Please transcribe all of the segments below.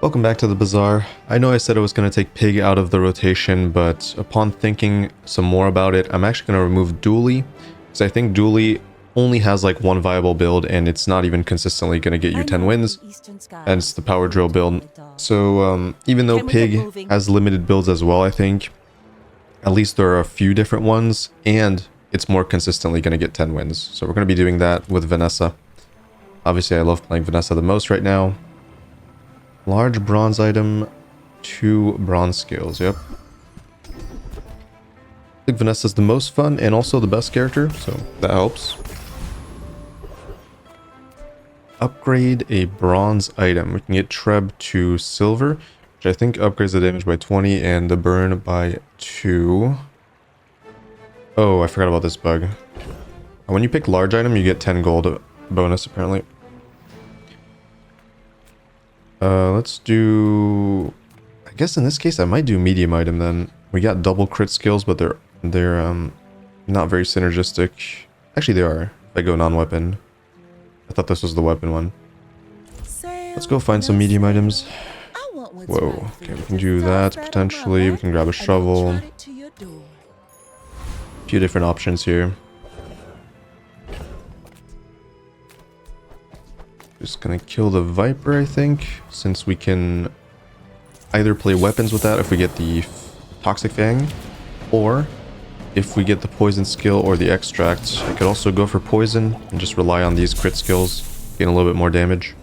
Welcome back to the bazaar. I know I said I was going to take Pig out of the rotation, but upon thinking some more about it, I'm actually going to remove Dooley, because I think Dooley only has like one viable build, and it's not even consistently going to get you 10 wins, and it's the power drill build. So even though Pig has limited builds as well, I think at least there are a few different ones, and it's more consistently going to get 10 wins. So we're going to be doing that with Vanessa. Obviously, I love playing Vanessa the most right now. Large bronze item, 2 bronze scales, yep. I think Vanessa's the most fun and also the best character, so that helps. Upgrade a bronze item. We can get Treb to silver, which I think upgrades the damage by 20 and the burn by 2. Oh, I forgot about this bug. When you pick large item, you get 10 gold bonus, apparently. Let's do... I guess in this case I might do medium item then. We got double crit skills, but they're not very synergistic. Actually they are, if I go non-weapon. I thought this was the weapon one. Let's go find some medium items. Whoa, okay, we can do that potentially. We can grab a shovel. A few different options here. Just gonna kill the Viper, I think, since we can either play weapons with that if we get the Toxic Fang, or if we get the poison skill or the extract. I could also go for poison and just rely on these crit skills, gain a little bit more damage.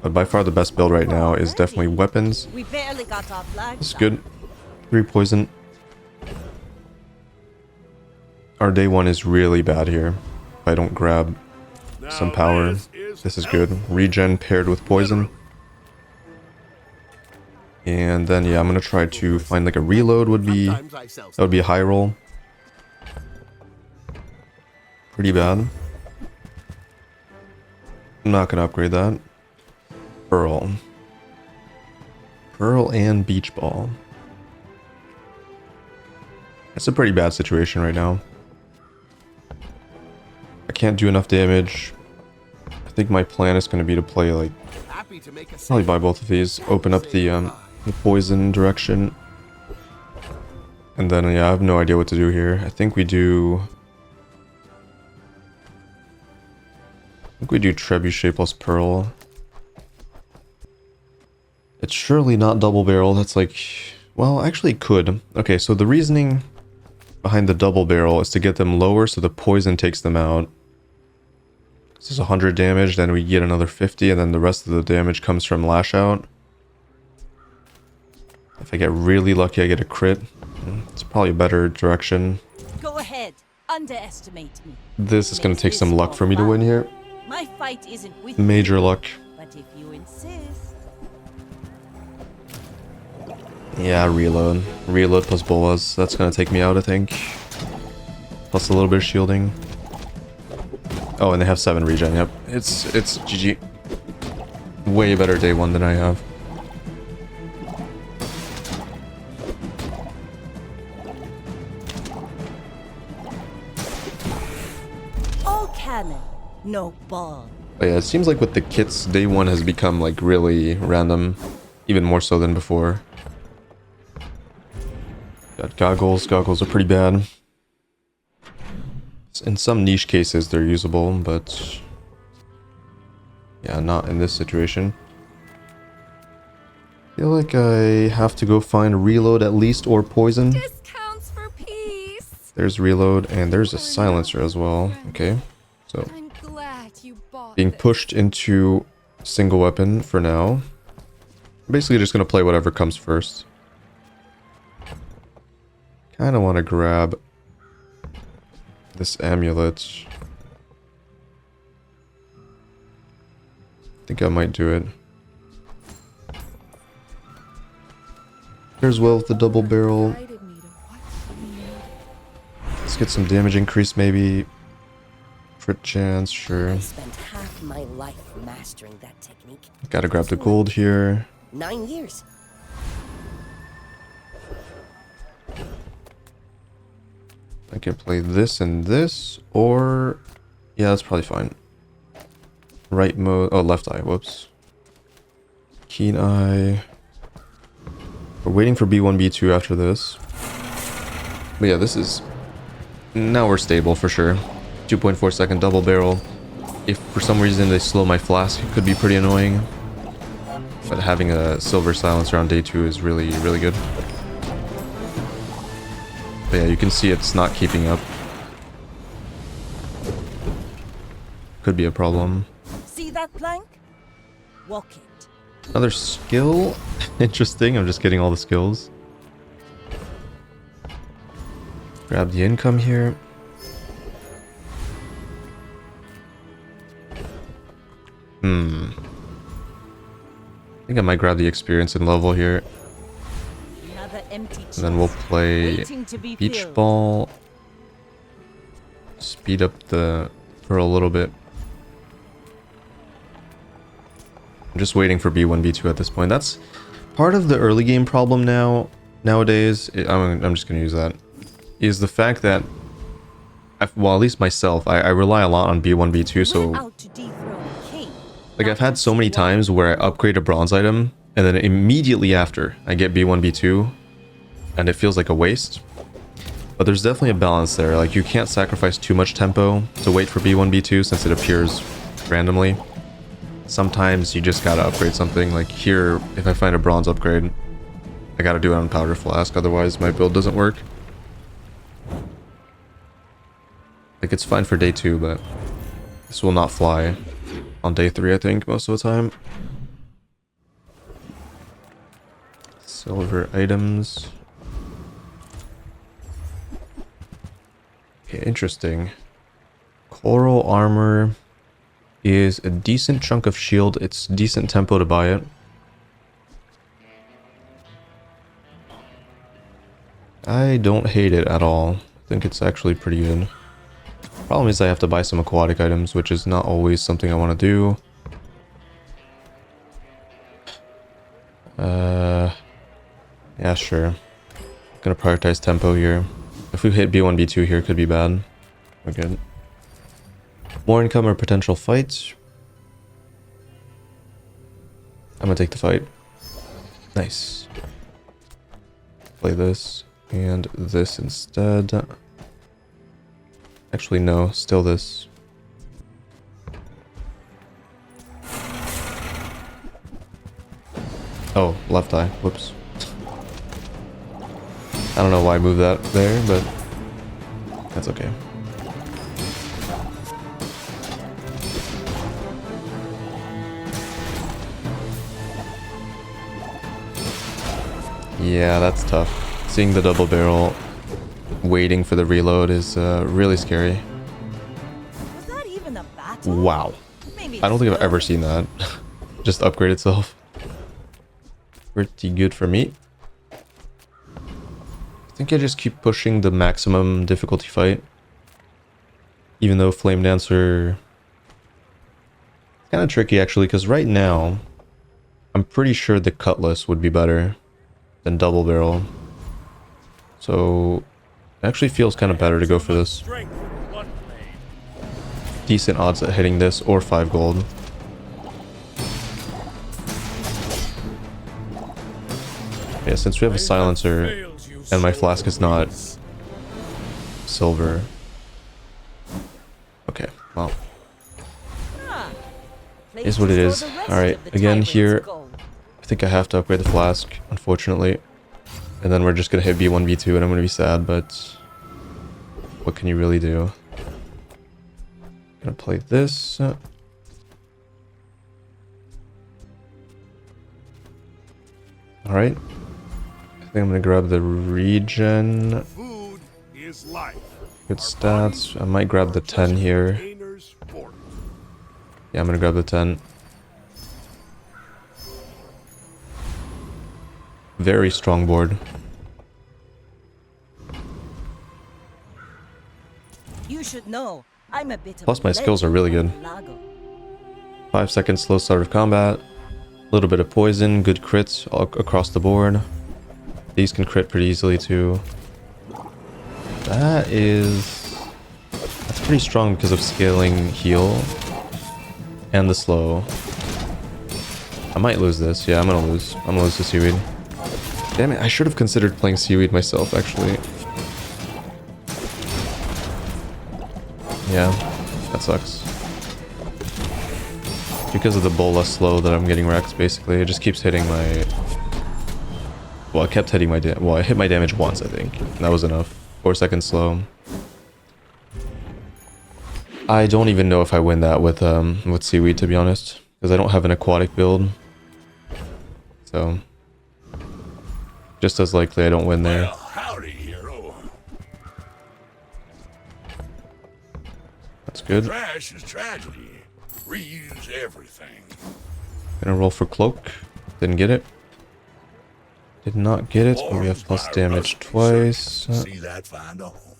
But by far the best build right now is definitely weapons. This is good. 3 poison. Our day 1 is really bad here. If I don't grab some power, this is good. Regen paired with poison. And then, yeah, I'm going to try to find like a reload that would be a high roll. Pretty bad. I'm not going to upgrade that. Pearl. Pearl and beach ball. It's a pretty bad situation right now. I can't do enough damage. I think my plan is going to be to play like probably buy both of these, open up the poison direction, and then yeah, I have no idea what to do here. I think we do Trebuchet plus Pearl. It's surely not double barrel. That's like, well, actually it could. Okay, so the reasoning behind the double barrel is to get them lower so the poison takes them out. This is 100 damage, then we get another 50, and then the rest of the damage comes from lash out. If I get really lucky, I get a crit. It's probably a better direction. Go ahead, underestimate me. This is going to take some luck for me to win here. My fight isn't with Major luck. But if you insist. Yeah, reload. Reload plus bolas. That's going to take me out, I think. Plus a little bit of shielding. Oh, and they have 7 regen, yep. It's GG. Way better day 1 than I have. All cannon, no ball. But yeah, it seems like with the kits, day 1 has become like really random. Even more so than before. Got goggles. Goggles are pretty bad. In some niche cases they're usable, but yeah, not in this situation. I feel like I have to go find reload at least, or poison. Discounts for peace. There's reload, and there's a silencer as well. Okay, so I'm glad you bought being pushed into single weapon for now. Basically just gonna play whatever comes first. Kinda wanna grab this amulet. I think I might do it. Here's well with the double barrel. Let's get some damage increase maybe. Crit chance, sure. I spent half my life mastering that technique. Gotta grab the gold here. 9 years. I can play this and this, or... yeah, that's probably fine. Right mode. Oh, left eye. Whoops. Keen eye. We're waiting for B1, B2 after this. But yeah, this is... Now we're stable for sure. 2.4 second double barrel. If for some reason they slow my flask, it could be pretty annoying. But having a silver silencer on day 2 is really, really good. But yeah, you can see it's not keeping up. Could be a problem. See that plank? Walk it. Another skill? Interesting, I'm just getting all the skills. Grab the income here. I think I might grab the experience and level here. Another empty And then we'll play waiting to be beach filled. ball. Speed up the for a little bit. I'm just waiting for B1, B2 at this point. That's part of the early game problem nowadays. I'm just gonna use that. Is the fact that, well, at least myself, I rely a lot on B1, B2. So, We're out to dethrone a king. like, I've had so many times where I upgrade a bronze item, and then immediately after, I get B1, B2, and it feels like a waste. But there's definitely a balance there. Like, you can't sacrifice too much tempo to wait for B1, B2 since it appears randomly. Sometimes you just gotta upgrade something. Like here, if I find a bronze upgrade, I gotta do it on powder flask, otherwise my build doesn't work. Like, it's fine for day 2, but this will not fly on day 3, I think, most of the time. Silver items. Okay, interesting. Coral armor is a decent chunk of shield. It's decent tempo to buy it. I don't hate it at all. I think it's actually pretty good. Problem is I have to buy some aquatic items, which is not always something I want to do. Yeah, sure. Gonna prioritize tempo here. If we hit B1, B2 here, it could be bad. We're good. More income or potential fights. I'm gonna take the fight. Nice. Play this and this instead. Actually, no, still this. Oh, left eye. Whoops. I don't know why I moved that there, but that's okay. Yeah, that's tough. Seeing the double barrel waiting for the reload is really scary. Was that even a battle? Wow. Maybe I don't think I've it's ever good. seen that. Just upgrade itself. Pretty good for me. I think I just keep pushing the maximum difficulty fight. Even though Flame Dancer... kind of tricky actually, because right now I'm pretty sure the Cutlass would be better than double barrel. So it actually feels kind of better to go for this. Decent odds at hitting this or 5 gold. Yeah, since we have a silencer and my flask is not silver. Okay, well. Is what it is. Alright, again here, I think I have to upgrade the flask, unfortunately. And then we're just gonna hit B1, B2 and I'm gonna be sad, but what can you really do? Gonna play this. Alright. I think I'm gonna grab the regen. Food is life. Good stats. I might grab the 10 here. Yeah, I'm gonna grab the 10. Very strong board. You should know. I'm a bit of Plus a my skills are really legend good. on Lago. 5 seconds slow start of combat. A little bit of poison, good crits all across the board. These can crit pretty easily too. That's pretty strong because of scaling heal. And the slow. I might lose this. Yeah, I'm gonna lose. I'm gonna lose the seaweed. Damn it, I should have considered playing seaweed myself, actually. Yeah, that sucks. Because of the bola slow that I'm getting wrecked, basically. It just keeps hitting my... Well, I kept hitting my... Well, I hit my damage once, I think. That was enough. 4 seconds slow. I don't even know if I win that with seaweed, to be honest. Because I don't have an aquatic build. So... just as likely I don't win there. Well, howdy, hero. That's good. Trash is tragedy. Reuse everything. Gonna roll for cloak. Didn't get it. Did not get it, but we have plus damage twice. See that find a home.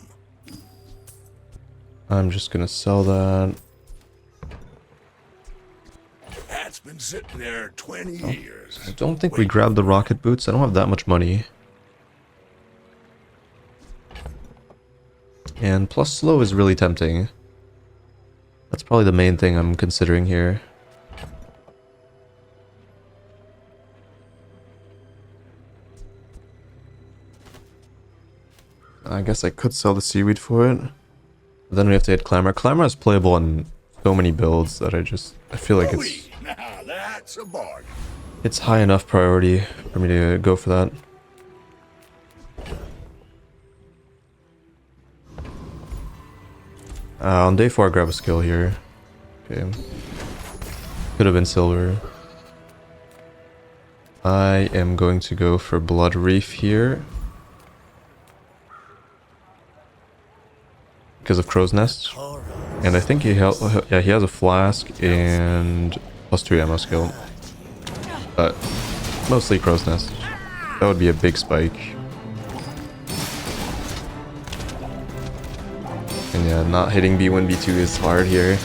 I'm just gonna sell that. That's been sitting there 20 years. I don't think we grabbed the rocket boots. I don't have that much money. And plus slow is really tempting. That's probably the main thing I'm considering here. I guess I could sell the seaweed for it. But then we have to hit Clamor. Clamor is playable on so many builds that I feel like it's... Now that's a bargain. It's high enough priority for me to go for that. On day 4 I grab a skill here. Okay. Could have been silver. I am going to go for Blood Reef here. Because of Crow's Nest. And I think he has a flask and +2 ammo skill. But mostly Crow's Nest. That would be a big spike. And yeah, not hitting B1, B2 is hard here.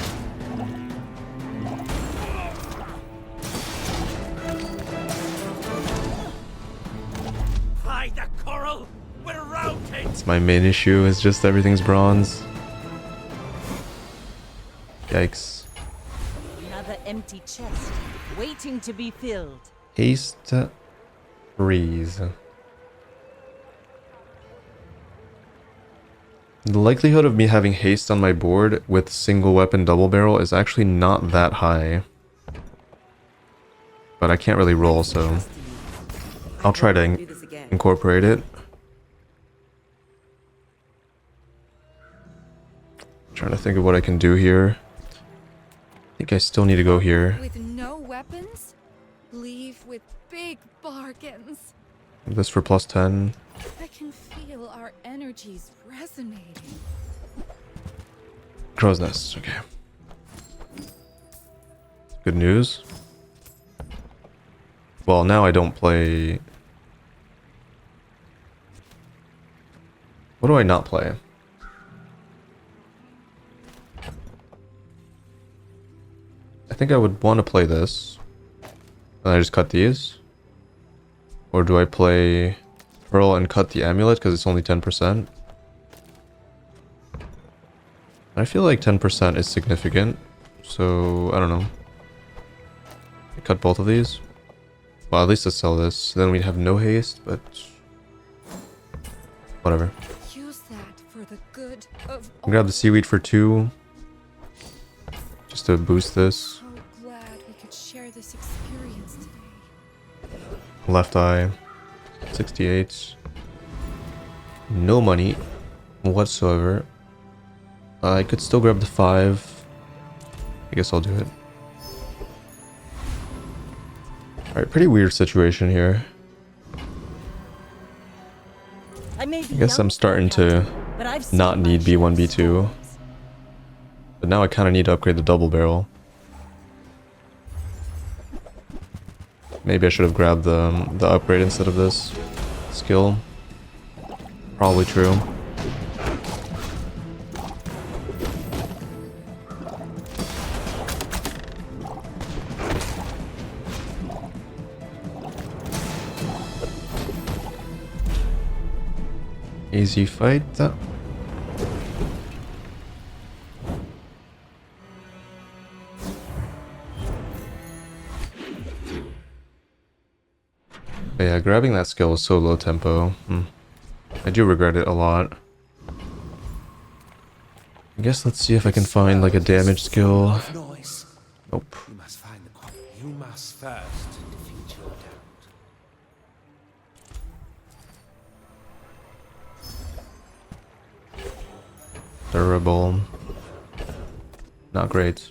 Hide the coral. We're rotating. It's my main issue, is just everything's bronze. Yikes. Another empty chest, waiting to be filled. Haste freeze. The likelihood of me having haste on my board with single weapon double barrel is actually not that high. But I can't really roll, so I'll try to incorporate it. Trying to think of what I can do here. I think I still need to go here. With no weapons, leave with big bargains. This for +10. I can feel our energies resonating. Crow's Nest, okay. Good news. Well, now I don't play... What do I not play? I think I would want to play this. And I just cut these. Or do I play Pearl and cut the amulet because it's only 10%? I feel like 10% is significant. So, I don't know. I cut both of these. Well, at least let's sell this. Then we'd have no haste, but... whatever. Use that for the good of all. Grab the seaweed for 2. Just to boost this. So glad we could share this experience today. Left eye. 68. No money whatsoever. I could still grab the 5. I guess I'll do it. Alright, pretty weird situation here. I guess I'm starting to not need B1, B2. But now I kind of need to upgrade the double barrel. Maybe I should have grabbed the upgrade instead of this skill. Probably true. Easy fight. But yeah, grabbing that skill is so low tempo. I do regret it a lot. I guess let's see if I can find like a damage skill. Noise. Nope. You must find the cop. You must first defeat your doubt. Durable. Not great.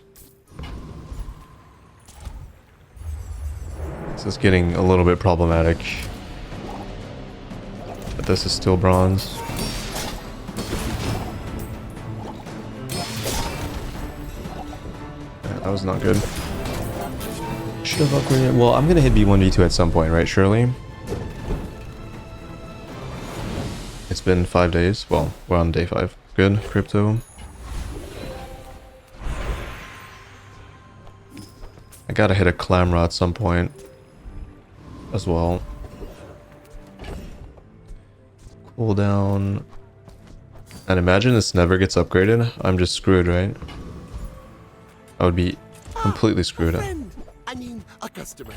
This is getting a little bit problematic. But this is still bronze. Yeah, that was not good. Should have upgraded. Well, I'm gonna hit B1, B2 at some point, right? Surely. It's been 5 days. Well, we're on day 5. Good, crypto. I gotta hit a Clamra at some point as well. Cooldown. And imagine this never gets upgraded. I'm just screwed, right? I would be completely screwed up. I mean, a customer.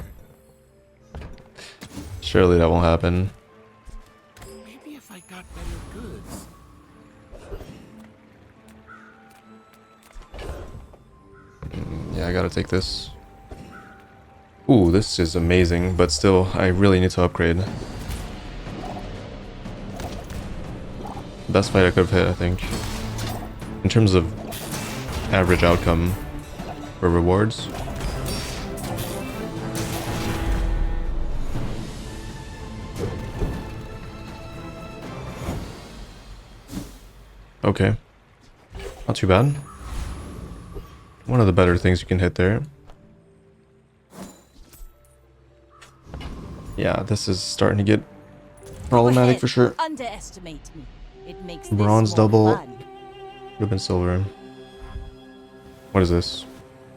Surely that won't happen. Maybe if I got better goods. Yeah, I gotta take this. Ooh, this is amazing, but still, I really need to upgrade. Best fight I could have hit, I think. In terms of average outcome for rewards. Okay. Not too bad. One of the better things you can hit there. Yeah, this is starting to get problematic Ahead. for sure. Underestimate me. It makes Bronze this more double. fun. Would have been silver. What is this?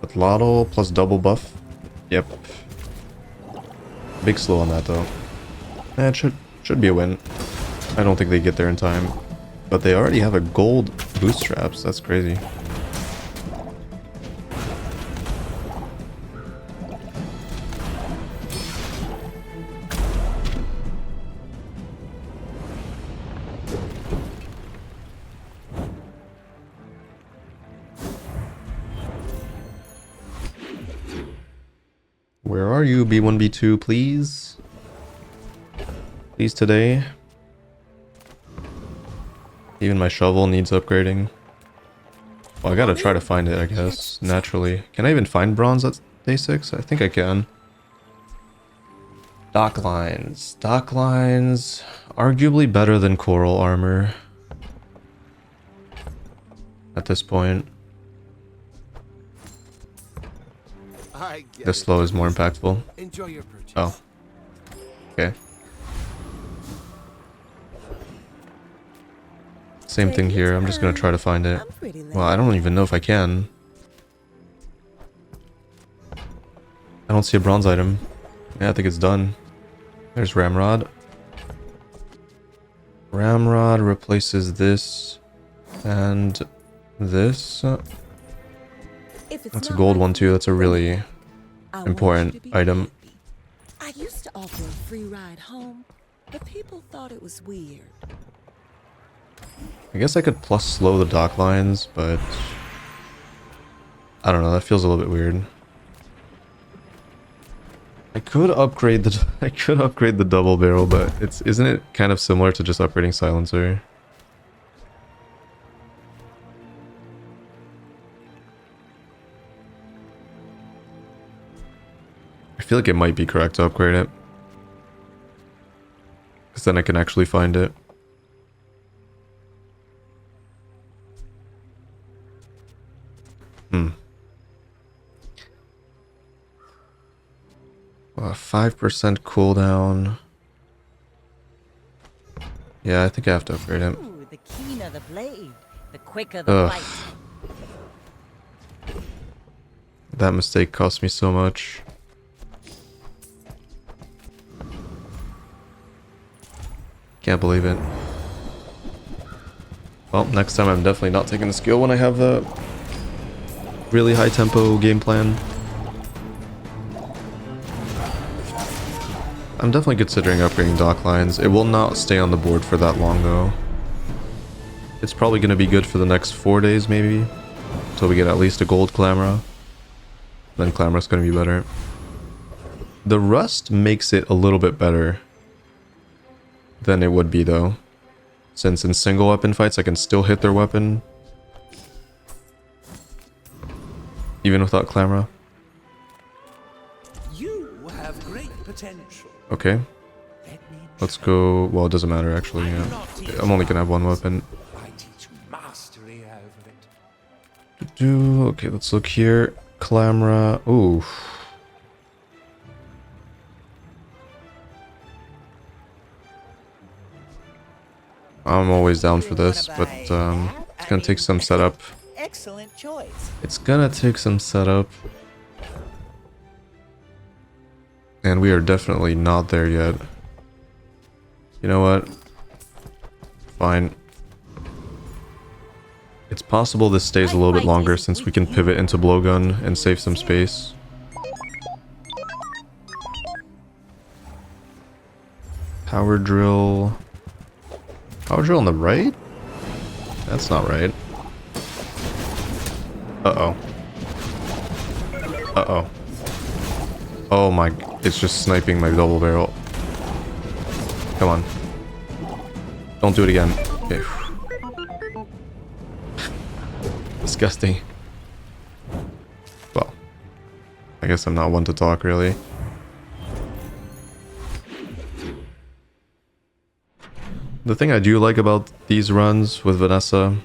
Atlatl plus double buff? Yep. Big slow on that though. That should be a win. I don't think they get there in time. But they already have a gold bootstraps. That's crazy. Where are you, B1, B2, please? Please today. Even my shovel needs upgrading. Well, I gotta try to find it, I guess, naturally. Can I even find bronze at day 6? I think I can. Dock lines. Dock lines. Arguably better than coral armor. At this point. The slow is more impactful. Enjoy your purchase. Oh. Okay. Same thing here. I'm just gonna try to find it. Well, I don't even know if I can. I don't see a bronze item. Yeah, I think it's done. There's Ramrod. Ramrod replaces this and this. That's a gold one too. That's a really important item. I used to offer a free ride home, but people thought it was weird. I guess I could plus slow the dock lines, but I don't know. That feels a little bit weird. I could upgrade the double barrel, but isn't it kind of similar to just upgrading silencer? I feel like it might be correct to upgrade it. Because then I can actually find it. Well, 5% cooldown. Yeah, I think I have to upgrade it. Ooh, the keener the blade, the quicker the fight. That mistake cost me so much. Can't believe it. Well, next time I'm definitely not taking the skill when I have a really high tempo game plan. I'm definitely considering upgrading dock lines. It will not stay on the board for that long though. It's probably going to be good for the next 4 days maybe. Until we get at least a gold Clamra. Then Clamra's going to be better. The rust makes it a little bit better than it would be though. Since in single weapon fights I can still hit their weapon. Even without Clamra. You have great potential. Okay. Let's go. Well, it doesn't matter actually. Yeah. I'm only gonna have one weapon. I teach mastery over it. Okay, let's look here. Clamra. Ooh. I'm always down for this, but it's gonna take some setup. Excellent choice. It's gonna take some setup. And we are definitely not there yet. You know what? Fine. It's possible this stays a little bit longer since we can pivot into blowgun and save some space. Power drill. Power drill on the right? That's not right. Uh-oh. Uh-oh. Oh my... It's just sniping my double barrel. Come on. Don't do it again. Okay. Disgusting. Well. I guess I'm not one to talk, really. The thing I do like about these runs with Vanessa,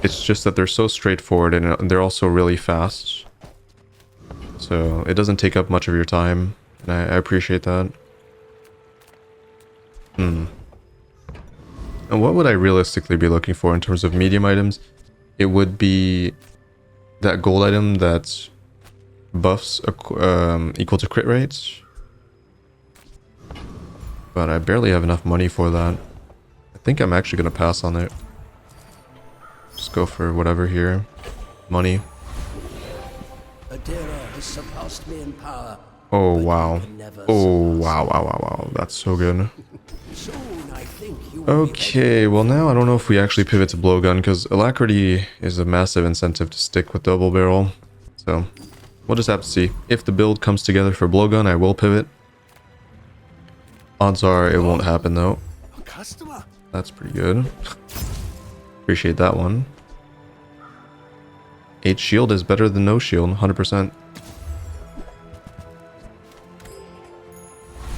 it's just that they're so straightforward and they're also really fast. So it doesn't take up much of your time, and I appreciate that. And what would I realistically be looking for in terms of medium items? It would be that gold item that buffs equal to crit rates. But I barely have enough money for that. I think I'm actually going to pass on it. Just go for whatever here. Money. Adira has surpassed me in power. Oh, wow. Oh, wow, wow, wow, wow. That's so good. Soon, I think you will Okay, well now I don't know if we actually pivot to blowgun, because alacrity is a massive incentive to stick with double barrel. So, we'll just have to see. If the build comes together for blowgun, I will pivot. Odds are it won't happen though. A customer. That's pretty good. Appreciate that one. 8 shield is better than no shield, 100%.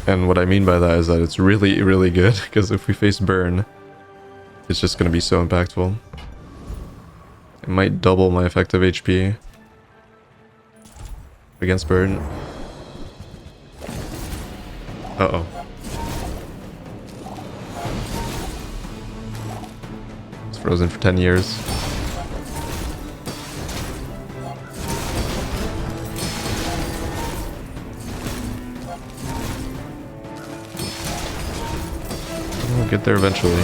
And what I mean by that is that it's really, really good, because if we face burn, it's just going to be so impactful. It might double my effective HP against burn. Uh-oh. It's frozen for 10 years. We'll get there eventually.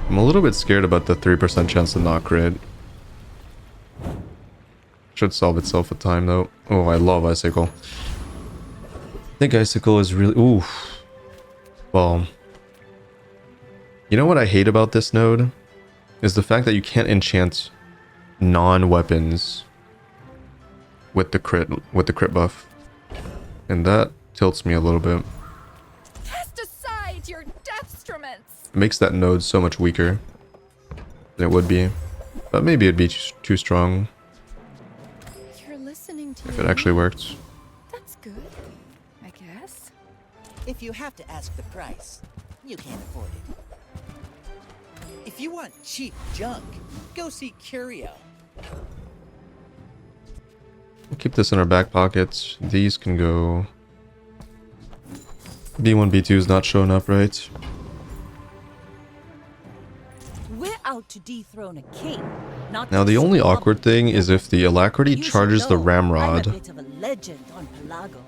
I'm a little bit scared about the 3% chance to not crit. Should solve itself with time though. Oh, I love Icicle. I think Icicle is really... Ooh. Well... You know what I hate about this node? Is the fact that you can't enchant non-weapons with the crit buff. And that tilts me a little bit. Cast aside your deathstruments. It makes that node so much weaker than it would be. But maybe it'd be too strong You're listening to if it actually worked. That's good, I guess. If you have to ask the price, you can't afford it. If you want cheap junk, go see Curio. We'll keep this in our back pockets. These can go... B1, B2 is not showing up, right? We're out to dethrone a king, not Now to the only solve awkward thing is if the alacrity You should charges the know, I'm a ramrod bit of a legend on Pelago.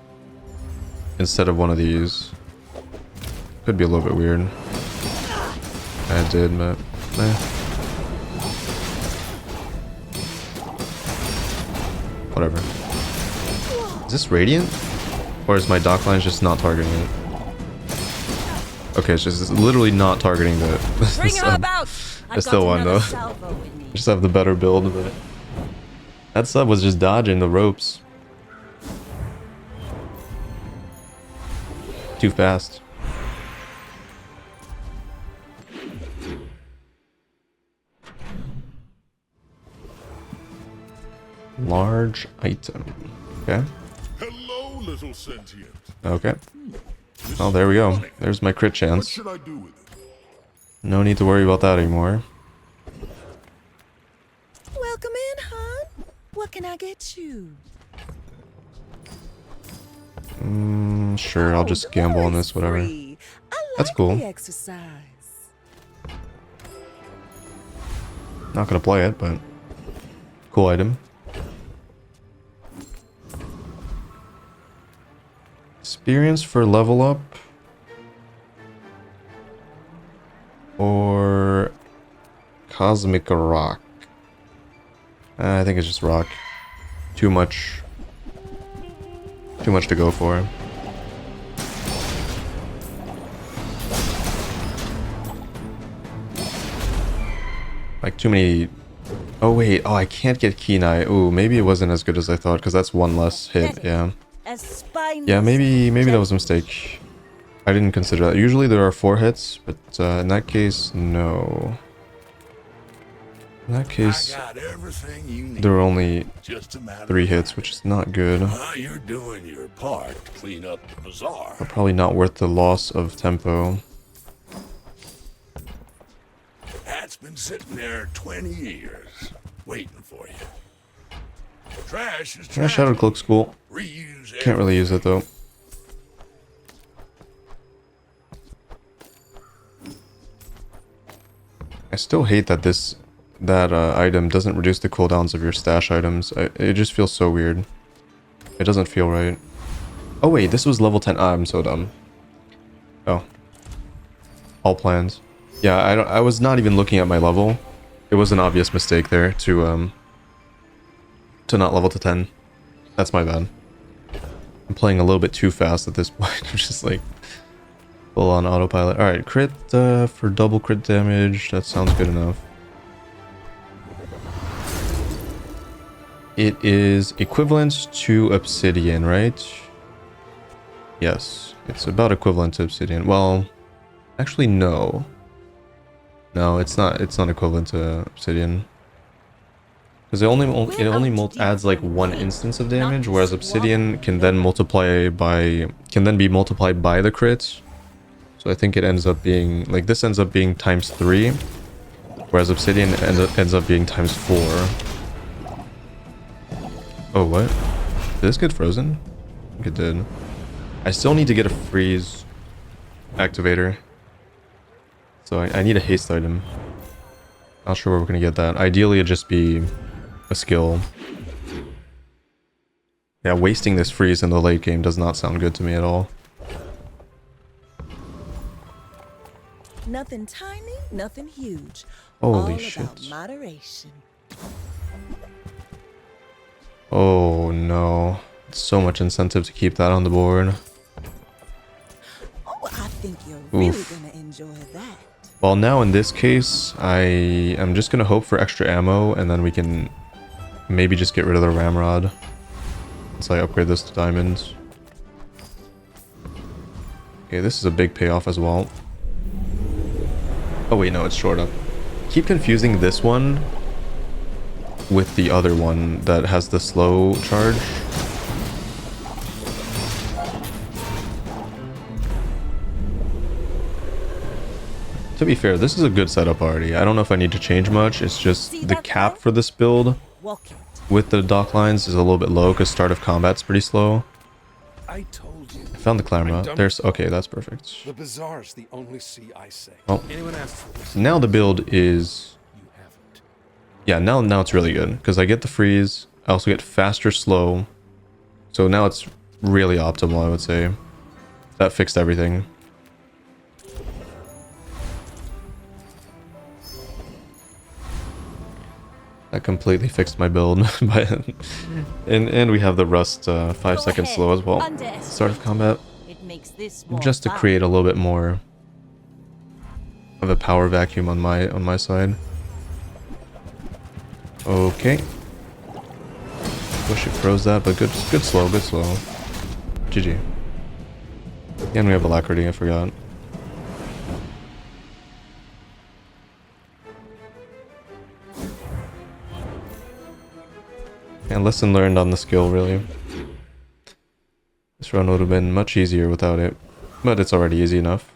instead of one of these. Could be a little bit weird. I did, but... Whatever. Is this radiant? Or is my dock line just not targeting it? Okay, it's literally not targeting the... Bring her about! I still won though. Just have the better build, but... That sub was just dodging the ropes. Too fast. Large item. Okay. Hello, little sentient. Okay. Oh, there we go. There's my crit What chance. should I do with it? No need to worry about that anymore. Welcome in, hon. What can I get you? Sure, I'll just gamble on this, whatever. Free. I like That's cool. The exercise. Not gonna play it, but cool item. Experience for level up. Or cosmic rock. I think it's just rock. Too much to go for. Like too many. Oh wait, oh I can't get Kenai. Ooh, maybe it wasn't as good as I thought because that's one less hit. Yeah. Yeah, maybe that was a mistake. I didn't consider that. Usually there are 4 hits, but in that case, no. In that case, I got everything you need. there were only Just a matter 3 of hits, which is not good. You're doing your part to clean up the bazaar. But probably not worth the loss of tempo. That's been sitting there 20 years, waiting for you. Trash is Yeah, trash. Shadow Cloak's cool. Reuse Can't really use it though. I still hate that that item doesn't reduce the cooldowns of your stash items. It just feels so weird. It doesn't feel right. Oh wait, this was level 10. I'm so dumb. Oh. All plans. Yeah, I was not even looking at my level. It was an obvious mistake there to not level to 10. That's my bad. I'm playing a little bit too fast at this point. I'm just like full on autopilot. Alright, crit for double crit damage. That sounds good enough. It is equivalent to obsidian, right? Yes, it's about equivalent to obsidian. Well, actually no. No, it's not equivalent to obsidian. Because it only adds like 1 instance of damage, whereas obsidian can then be multiplied by the crits. So I think it ends up being like this ends up being ×3, whereas obsidian ends up being ×4. Oh what? Did this get frozen? I think it did. I still need to get a freeze activator. So I need a haste item. Not sure where we're gonna get that. Ideally it'd just be a skill. Yeah, wasting this freeze in the late game does not sound good to me at all. Nothing tiny, nothing huge. Holy All shit. about moderation. Oh no. So much incentive to keep that on the board. Oh, I think you're really Oof. gonna enjoy that. Well, now in this case, I am just gonna hope for extra ammo, and then we can maybe just get rid of the ramrod once I upgrade this to diamonds. Okay, this is a big payoff as well. Oh wait, no, it's short up. Keep confusing this one with the other one that has the slow charge. To be fair, this is a good setup already. I don't know if I need to change much. It's just the cap for this build Walk it. with the dock lines is a little bit low because start of combat's pretty slow. I told you. I found the clamor. done- There's okay, that's perfect. The bazaar's the only sea I say. Well, Anyone asks for this, now the build is you haven't. yeah, now it's really good because I get the freeze. I also get faster slow. So now it's really optimal, I would say. That fixed everything. That completely fixed my build. But and we have the rust 5-second slow as well. Start of combat. It makes this more Just to fun. create a little bit more of a power vacuum on my side. Okay. Wish it froze that, but good slow, good slow. GG. And we have alacrity, I forgot. And lesson learned on the skill, really. This run would have been much easier without it, but it's already easy enough.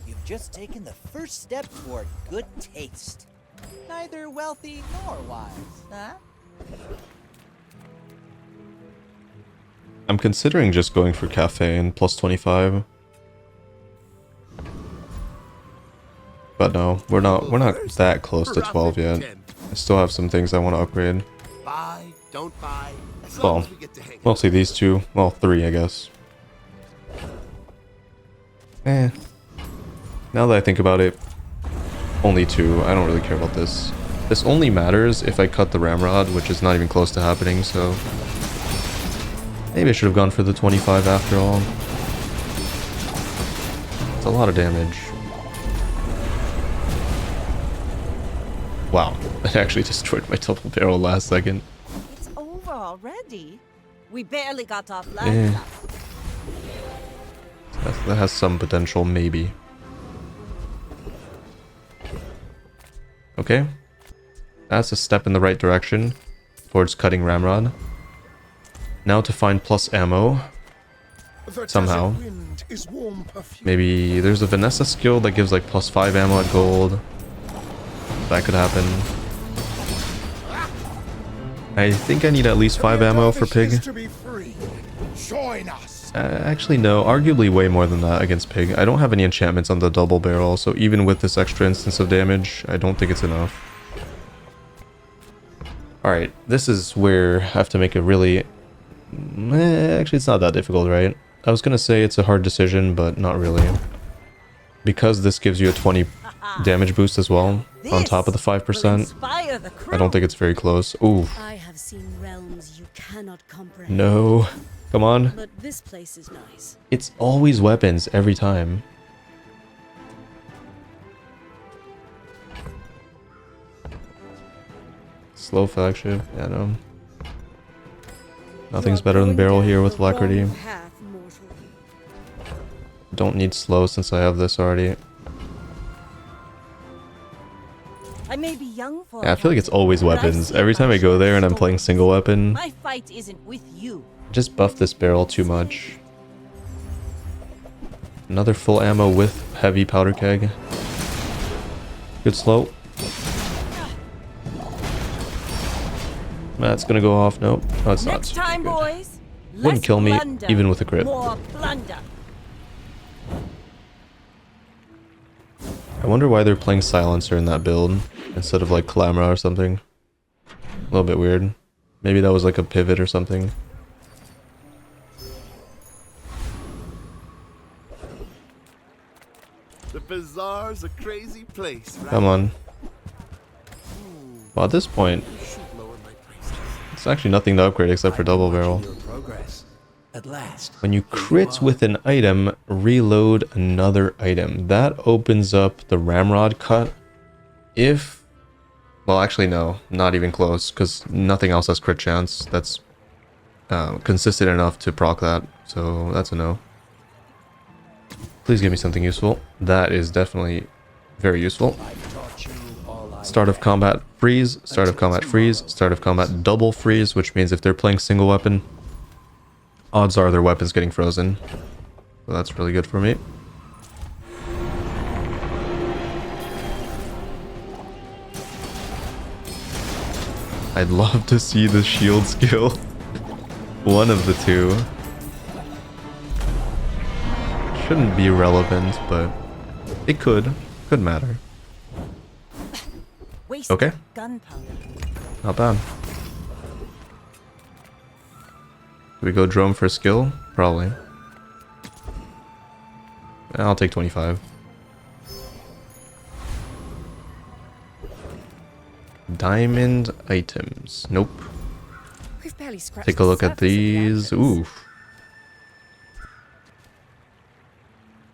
You've just taken the first step toward good taste. Neither wealthy nor wise, huh? I'm considering just going for caffeine plus 25. But no, we're not that close to 12 yet. I still have some things I want to upgrade. Buy, don't buy. As long Well, as we get to hang mostly these two. Well, 3, I guess. Now that I think about it, only 2. I don't really care about this. This only matters if I cut the ramrod, which is not even close to happening, so... Maybe I should have gone for the 25 after all. It's a lot of damage. Wow, it actually destroyed my double barrel last second. It's over already. We barely got off last Eh. time. That has some potential, maybe. Okay. That's a step in the right direction towards cutting ramrod. Now to find plus ammo. Somehow. Maybe there's a Vanessa skill that gives like plus 5 ammo at gold. That could happen. I think I need at least 5 ammo for Pig. Actually, no. Arguably way more than that against Pig. I don't have any enchantments on the double barrel, so even with this extra instance of damage, I don't think it's enough. Alright, this is where I have to make a really... actually, it's not that difficult, right? I was gonna say it's a hard decision, but not really. Because this gives you a 20 damage boost as well, on top of the 5%. I don't think it's very close. Ooh. I have seen realms you cannot comprehend. No. Come on. But this place is nice. It's always weapons, every time. Slow flagship, yeah, no. Nothing's better than barrel here with alacrity. Don't need slow since I have this already. I may be young for Yeah, I feel like it's always weapons. Every time I go there and I'm playing single weapon, My fight isn't with you. just buff this barrel too much. Another full ammo with heavy powder keg. Good slow. That's gonna go off. Nope. No, it's not. Next time, Good. boys. Wouldn't less kill me, plunder, even with a crit. More plunder. I wonder why they're playing Silencer in that build instead of like Clamra or something. A little bit weird. Maybe that was like a pivot or something. The bazaar's a crazy place, right? Come on. Well, at this point, Should lower my prices. it's actually nothing to upgrade except for double barrel. Your progress. At last. When you crit with an item, reload another item. That opens up the ramrod cut. If... Well, actually, no. Not even close, because nothing else has crit chance. That's consistent enough to proc that. So, that's a no. Please give me something useful. That is definitely very useful. Start of combat freeze, start of combat freeze, start of combat double freeze, which means if they're playing single weapon, odds are their weapon's getting frozen. So that's really good for me. I'd love to see the shield skill. One of the two. Shouldn't be relevant, but it could. Could matter. Wasted Okay. gunpowder. Not bad. Do we go drone for skill? Probably. I'll take 25. Diamond items. Nope. We've barely scratched Take a look the at surface of the these. items. Ooh.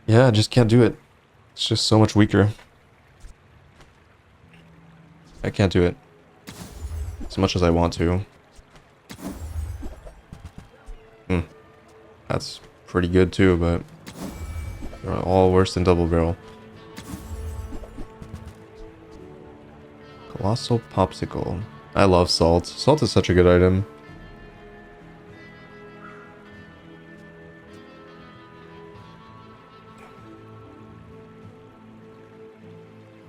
Yeah, I just can't do it. It's just so much weaker. I can't do it. As much as I want to. That's pretty good too, but they're all worse than double barrel. Colossal popsicle. I love salt. Salt is such a good item.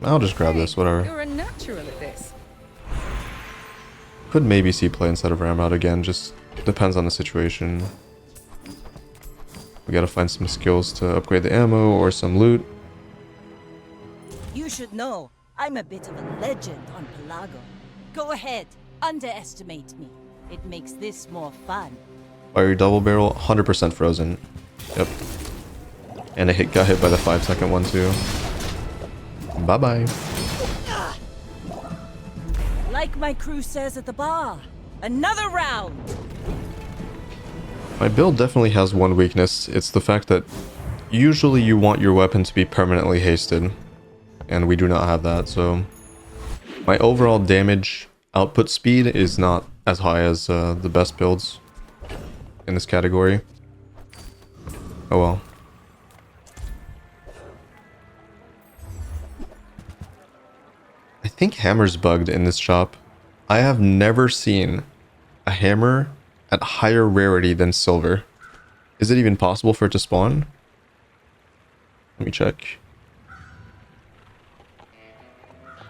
I'll just grab this, whatever. You're a natural at this. Could maybe see play instead of ram out again, just depends on the situation. We gotta find some skills to upgrade the ammo or some loot. You should know, I'm a bit of a legend on Pelago. Go ahead, underestimate me. It makes this more fun. Fire double barrel, 100% frozen. Yep. And I got hit by the 5-second one too. Bye-bye. Like my crew says at the bar, another round! My build definitely has one weakness. It's the fact that usually you want your weapon to be permanently hasted. And we do not have that, so... My overall damage output speed is not as high as the best builds in this category. Oh well. I think hammer's bugged in this shop. I have never seen a hammer at higher rarity than silver. Is it even possible for it to spawn? Let me check.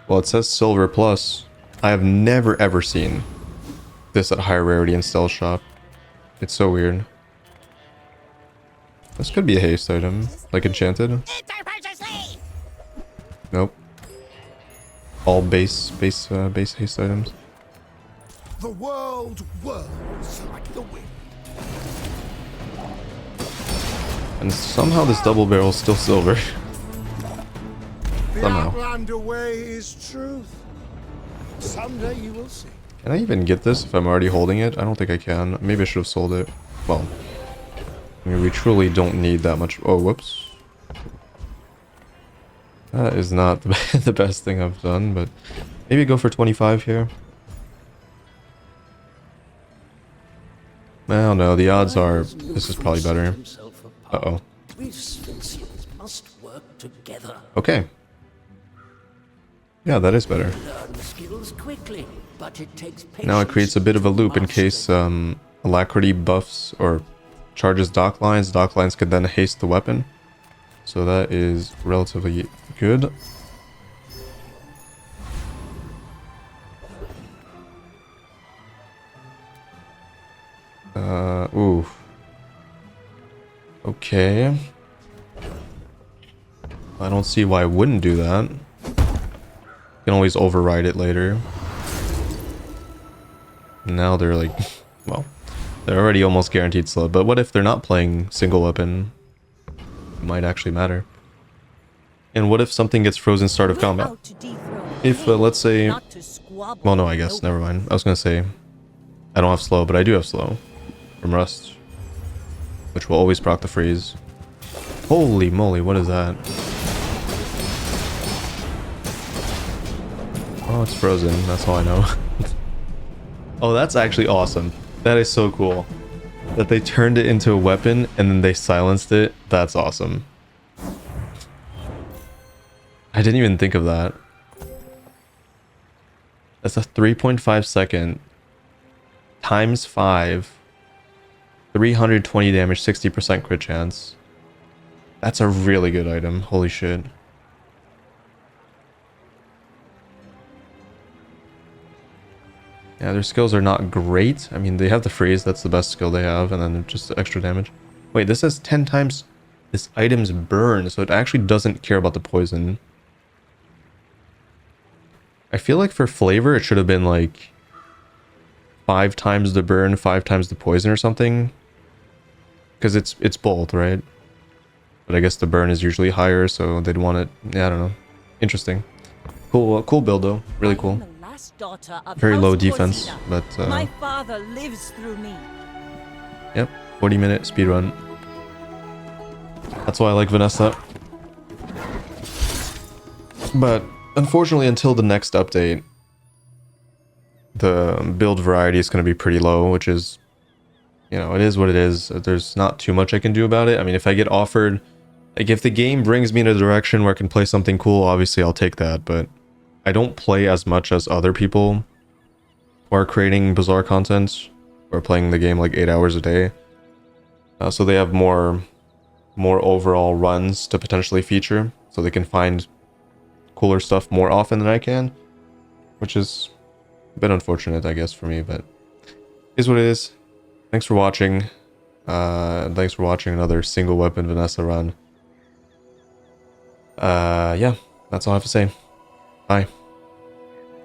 Well, it says silver plus. I have never ever seen this at higher rarity in stealth shop. It's so weird. This could be a haste item, like enchanted. Nope. All base haste items. The world whirls like the wind. And somehow this double barrel is still silver. The Somehow. Outlander way is truth. Someday you will see. Can I even get this if I'm already holding it? I don't think I can. Maybe I should have sold it. Well, I mean, we truly don't need that much. Oh, whoops. That is not the best thing I've done, but maybe go for 25 here. I don't know, the odds are this is probably better. Uh-oh. We Sphinxians must work together. Okay. Yeah, that is better. Learn skills quickly, but it takes patience. Now it creates a bit of a loop in case alacrity buffs or charges dock lines. Dock lines could then haste the weapon. So that is relatively good. Ooh. Okay. I don't see why I wouldn't do that. You can always override it later. Now they're like, well, they're already almost guaranteed slow. But what if they're not playing single weapon? It might actually matter. And what if something gets frozen start of combat? If, let's say... Well, no, I guess. Never mind. I was going to say... I don't have slow, but I do have slow. From Rust. Which will always proc the freeze. Holy moly, what is that? Oh, it's frozen. That's all I know. Oh, that's actually awesome. That is so cool. That they turned it into a weapon and then they silenced it. That's awesome. I didn't even think of that. That's a 3.5 second times 5. 320 damage, 60% crit chance. That's a really good item. Holy shit. Yeah, their skills are not great. I mean, they have the freeze. That's the best skill they have. And then just extra damage. Wait, this says 10 times this item's burn. So it actually doesn't care about the poison. I feel like for flavor, it should have been like 5 times the burn, 5 times the poison or something. Because it's both, right? But I guess the burn is usually higher, so they'd want it. Yeah, I don't know. Interesting. Cool build though. Really cool. I am last daughter of Very House low defense, Corsina. but My father lives through me. yep, 40-minute speedrun. That's why I like Vanessa. But unfortunately, until the next update, the build variety is going to be pretty low, which is, you know, it is what it is. There's not too much I can do about it. I mean, if I get offered, like if the game brings me in a direction where I can play something cool, obviously I'll take that, but I don't play as much as other people who are creating bizarre content or playing the game like 8 hours a day. So they have more overall runs to potentially feature, so they can find cooler stuff more often than I can, which is a bit unfortunate, I guess, for me, but is what it is. Thanks for watching. Thanks for watching another single weapon Vanessa run. Yeah, that's all I have to say. Bye.